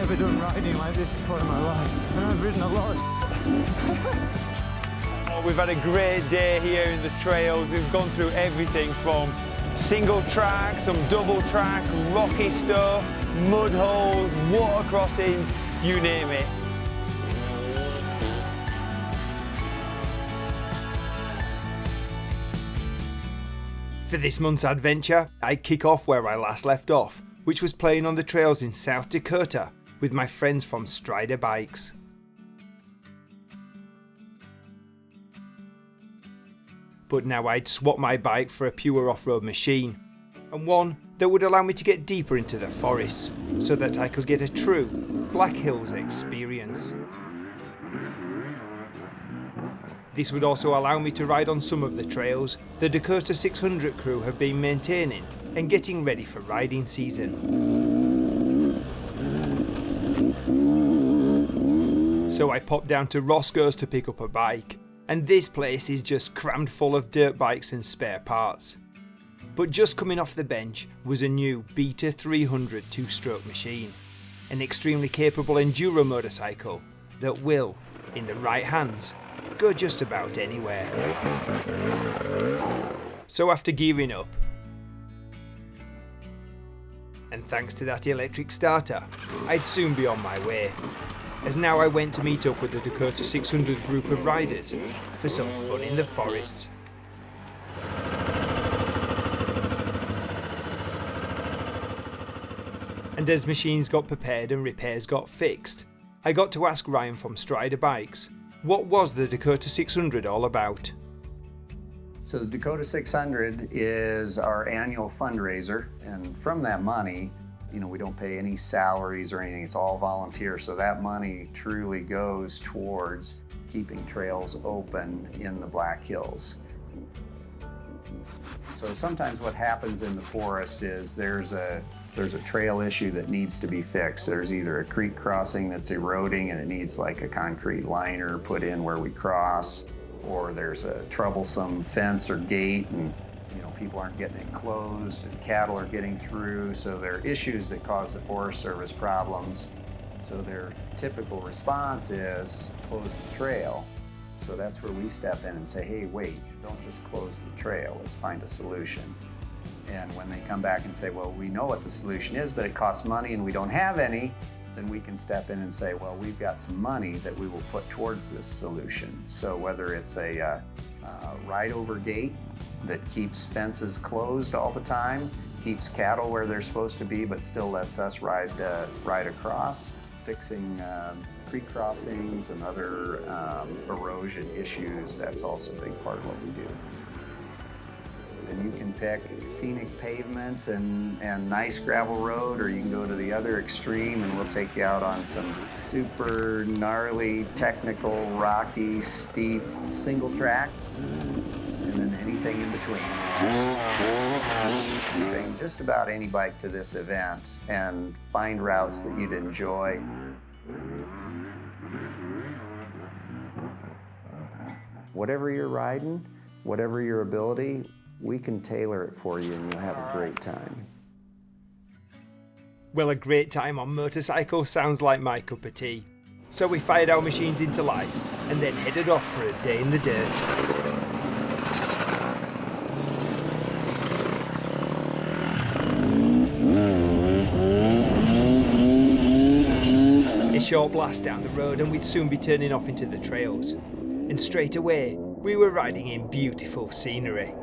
never done riding like this before in my life, and I've ridden a lot. Oh, we've had a great day here in the trails. We've gone through everything from single track, some double track, rocky stuff, mud holes, water crossings, you name it. For this month's adventure, I kick off where I last left off, which was playing on the trails in South Dakota with my friends from Strider Bikes. But now I'd swap my bike for a pure off-road machine, and one that would allow me to get deeper into the forests, so that I could get a true Black Hills experience. This would also allow me to ride on some of the trails the Dakota 600 crew have been maintaining and getting ready for riding season. So I popped down to Roscoe's to pick up a bike, and this place is just crammed full of dirt bikes and spare parts. But just coming off the bench was a new Beta 300 two-stroke machine, an extremely capable enduro motorcycle that will, in the right hands, go just about anywhere. So after gearing up, and thanks to that electric starter, I'd soon be on my way, as now I went to meet up with the Dakota 600 group of riders for some fun in the forest. And as machines got prepared and repairs got fixed, I got to ask Ryan from Strider Bikes, what was the Dakota 600 all about? So the Dakota 600 is our annual fundraiser, and from that money, we don't pay any salaries or anything, it's all volunteer, so that money truly goes towards keeping trails open in the Black Hills. So sometimes what happens in the forest is there's a trail issue that needs to be fixed. There's either a creek crossing that's eroding and it needs like a concrete liner put in where we cross, or there's a troublesome fence or gate and people aren't getting it closed and cattle are getting through. So there are issues that cause the Forest Service problems. So their typical response is close the trail. So that's where we step in and say, hey, wait, don't just close the trail, let's find a solution. And when they come back and say, well, we know what the solution is, but it costs money and we don't have any, then we can step in and say, well, we've got some money that we will put towards this solution. So whether it's a ride-over gate that keeps fences closed all the time, keeps cattle where they're supposed to be, but still lets us ride across, fixing creek crossings and other erosion issues, that's also a big part of what we do. And you can pick scenic pavement and nice gravel road, or you can go to the other extreme and we'll take you out on some super gnarly, technical, rocky, steep, single track, and then anything in between. Bring just about any bike to this event and find routes that you'd enjoy. Whatever you're riding, whatever your ability, we can tailor it for you and you'll have a great time. Well, a great time on motorcycle sounds like my cup of tea. So we fired our machines into life and then headed off for a day in the dirt. A short blast down the road and we'd soon be turning off into the trails. And straight away, we were riding in beautiful scenery.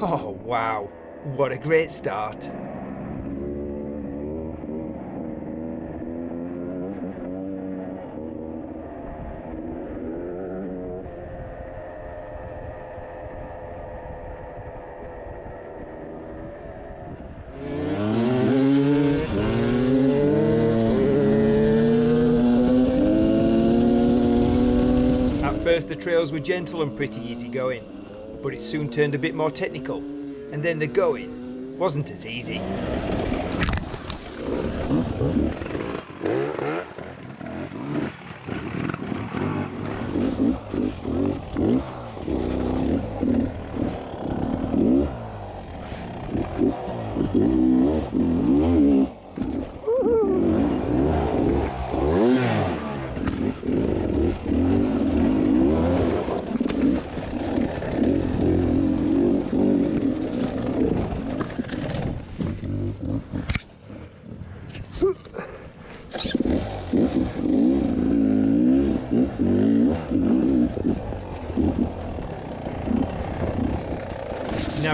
Oh wow, what a great start. At first the trails were gentle and pretty easy going, but it soon turned a bit more technical, and then the going wasn't as easy.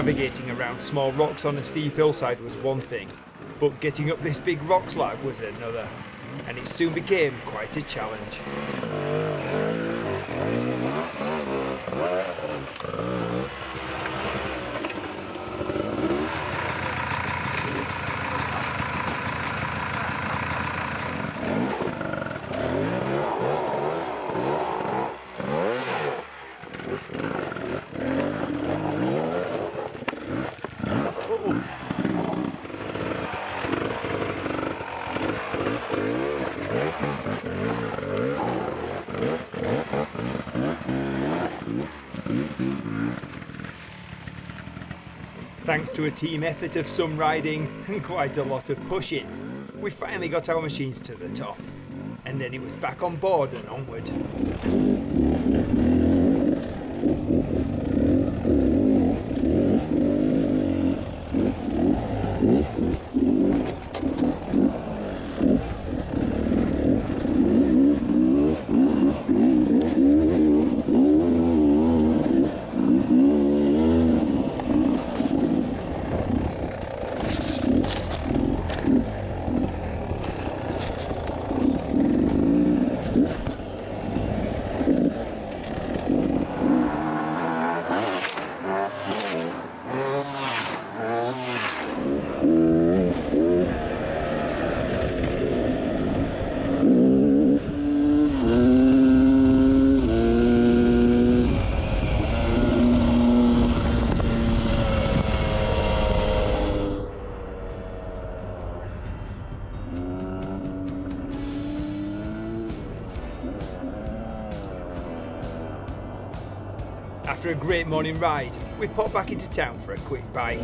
Navigating around small rocks on a steep hillside was one thing, but getting up this big rock slab was another, and it soon became quite a challenge. Thanks to a team effort of some riding and quite a lot of pushing, we finally got our machines to the top, and then it was back on board and onward. After a great morning ride, we popped back into town for a quick bite.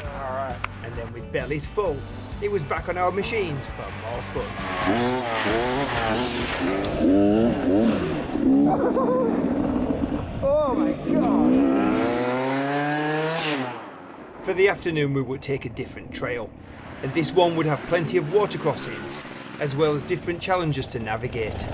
Alright. And then with bellies full, it was back on our machines for more fun. Oh my god! For the afternoon we would take a different trail, and this one would have plenty of water crossings, as well as different challenges to navigate.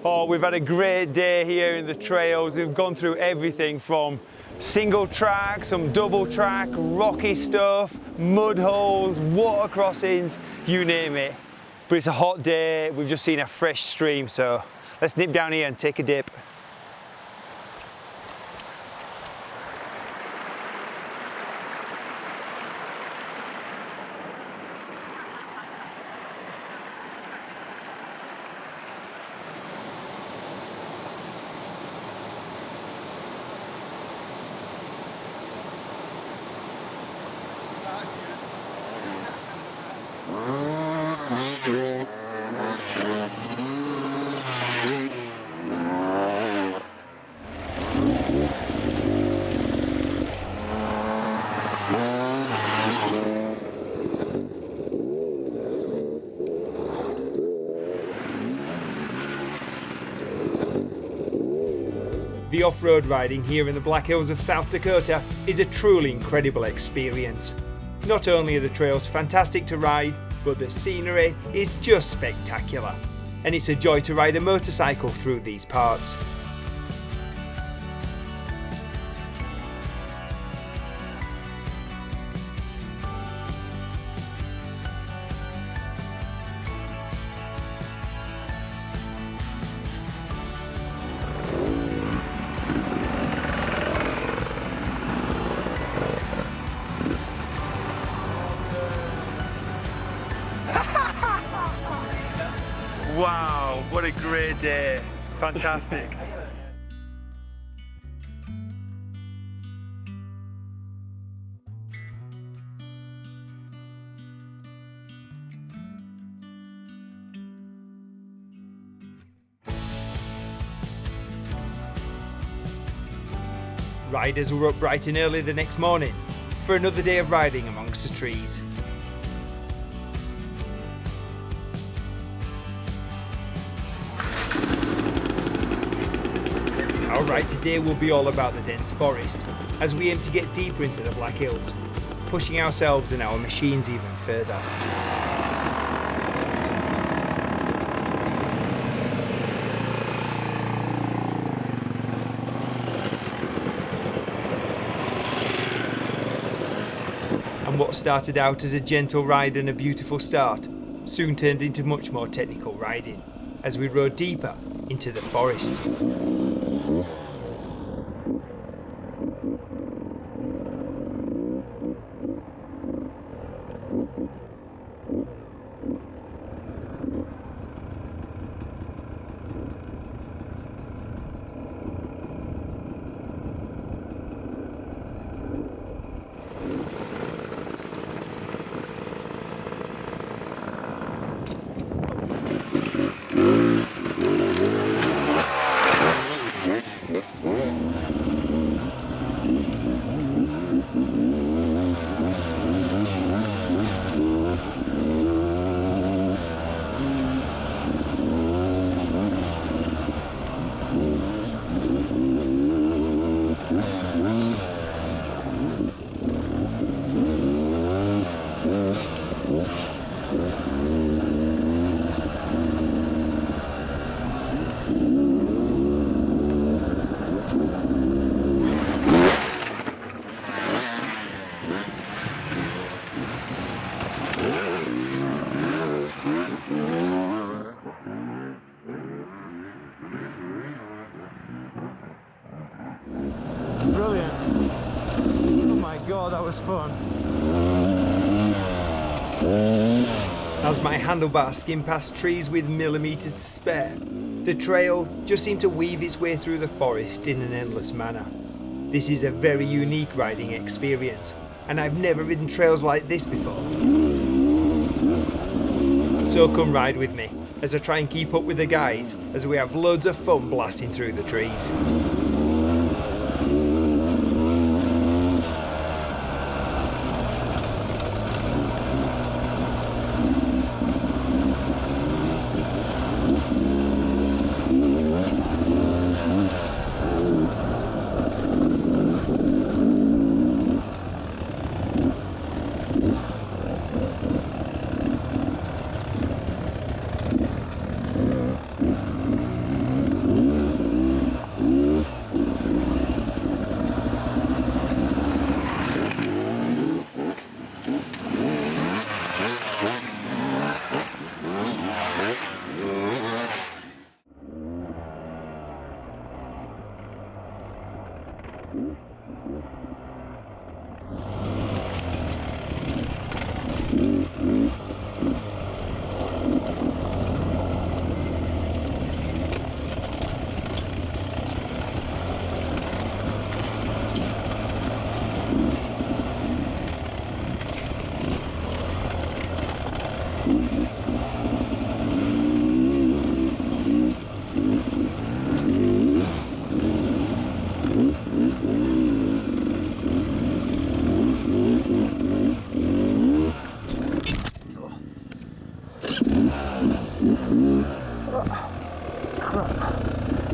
Oh, we've had a great day here in the trails. We've gone through everything from single track, some double track, rocky stuff, mud holes, water crossings, you name it. But it's a hot day, we've just seen a fresh stream, so let's nip down here and take a dip. The off-road riding here in the Black Hills of South Dakota is a truly incredible experience. Not only are the trails fantastic to ride, but the scenery is just spectacular. And it's a joy to ride a motorcycle through these parts. a great day. Fantastic. Riders were up bright and early the next morning for another day of riding amongst the trees. Our ride today will be all about the dense forest, as we aim to get deeper into the Black Hills, pushing ourselves and our machines even further. And what started out as a gentle ride and a beautiful start soon turned into much more technical riding as we rode deeper into the forest. Brilliant. Oh my god, that was fun. As my handlebar skimmed past trees with millimetres to spare, the trail just seemed to weave its way through the forest in an endless manner. This is a very unique riding experience, and I've never ridden trails like this before. So come ride with me as I try and keep up with the guys as we have loads of fun blasting through the trees.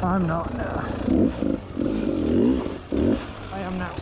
I'm not now. I am now.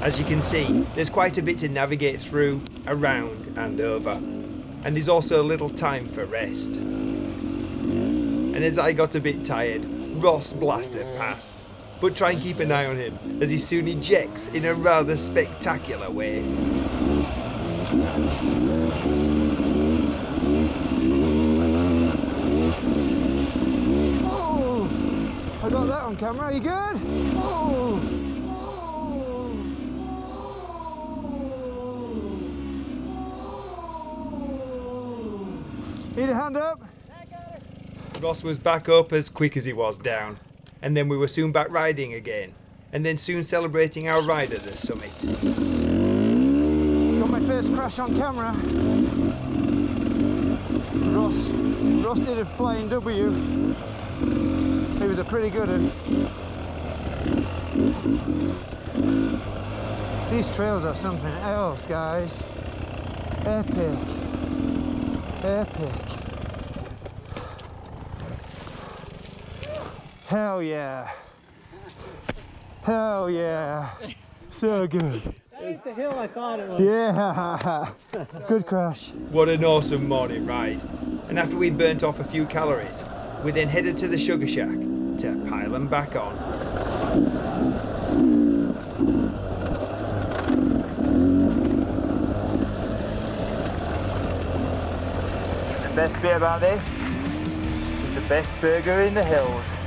As you can see, there's quite a bit to navigate through, around and over. And there's also a little time for rest. And as I got a bit tired, Ross blasted past. But try and keep an eye on him, as he soon ejects in a rather spectacular way. Oh, I got that on camera. Are you good? Oh. Need a hand up? Ross was back up as quick as he was down, and then we were soon back riding again, and then soon celebrating our ride at the summit. Got my first crash on camera. Ross did a flying W. It was a pretty good one. These trails are something else, guys. Epic. Epic. Hell yeah. Hell yeah. So good. That was the hill I thought it was. Yeah. Good crash. What an awesome morning ride. And after we burnt off a few calories, we then headed to the sugar shack to pile them back on. The best bit about this is the best burger in the hills.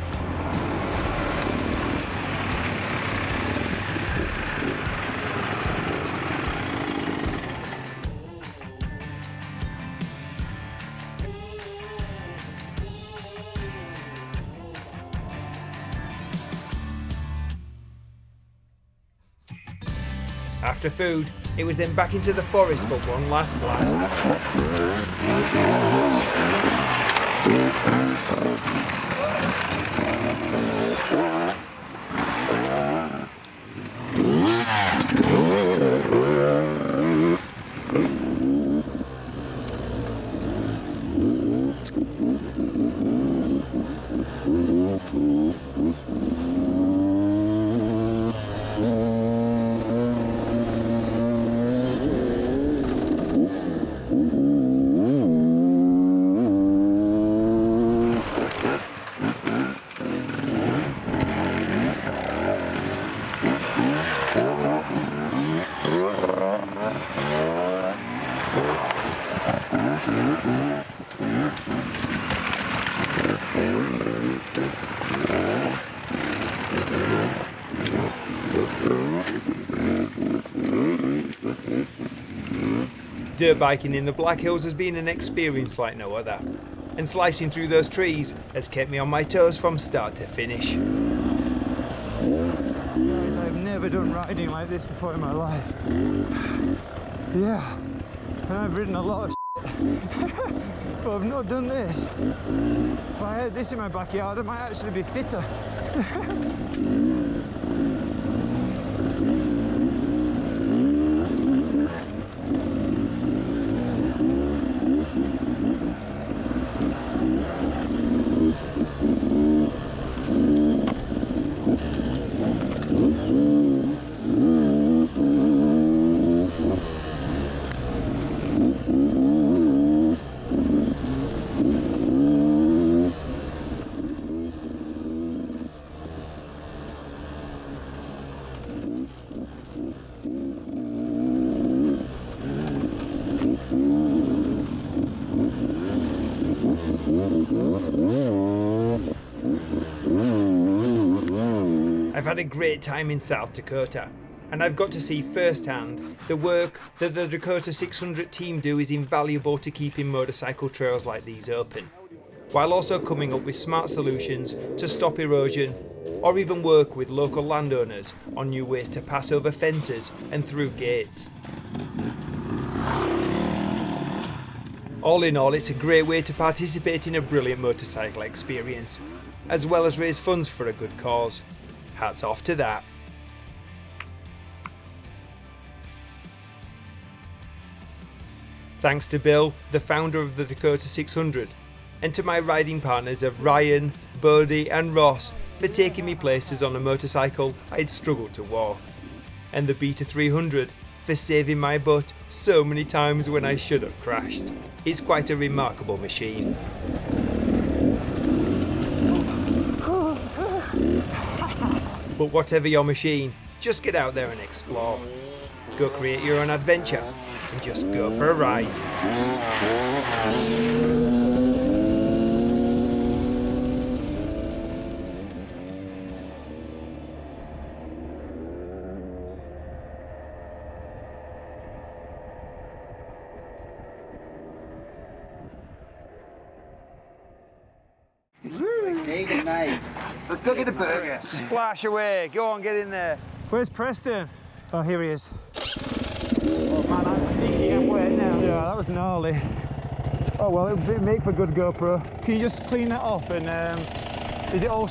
After food, it was then back into the forest for one last blast. Dirt biking in the Black Hills has been an experience like no other, and slicing through those trees has kept me on my toes from start to finish. Guys, I've never done riding like this before in my life. Yeah, and I've ridden a lot of but I've not done this. If I had this in my backyard, I might actually be fitter. I've had a great time in South Dakota, and I've got to see firsthand the work that the Dakota 600 team do is invaluable to keeping motorcycle trails like these open, while also coming up with smart solutions to stop erosion, or even work with local landowners on new ways to pass over fences and through gates. All in all, it's a great way to participate in a brilliant motorcycle experience, as well as raise funds for a good cause. Hats off to that. Thanks to Bill, the founder of the Dakota 600, and to my riding partners of Ryan, Bodie and Ross for taking me places on a motorcycle I'd struggled to walk. and the Beta 300 for saving my butt so many times when I should have crashed. It's quite a remarkable machine. But whatever your machine, just get out there and explore. Go create your own adventure and just go for a ride. Let's go get the burger. Splash away, go on, get in there. Where's Preston? Oh, here he is. Oh man, I'm sneaky, I'm wet now. Yeah, that was gnarly. Oh well, it'll make for good GoPro. Can you just clean that off and is it all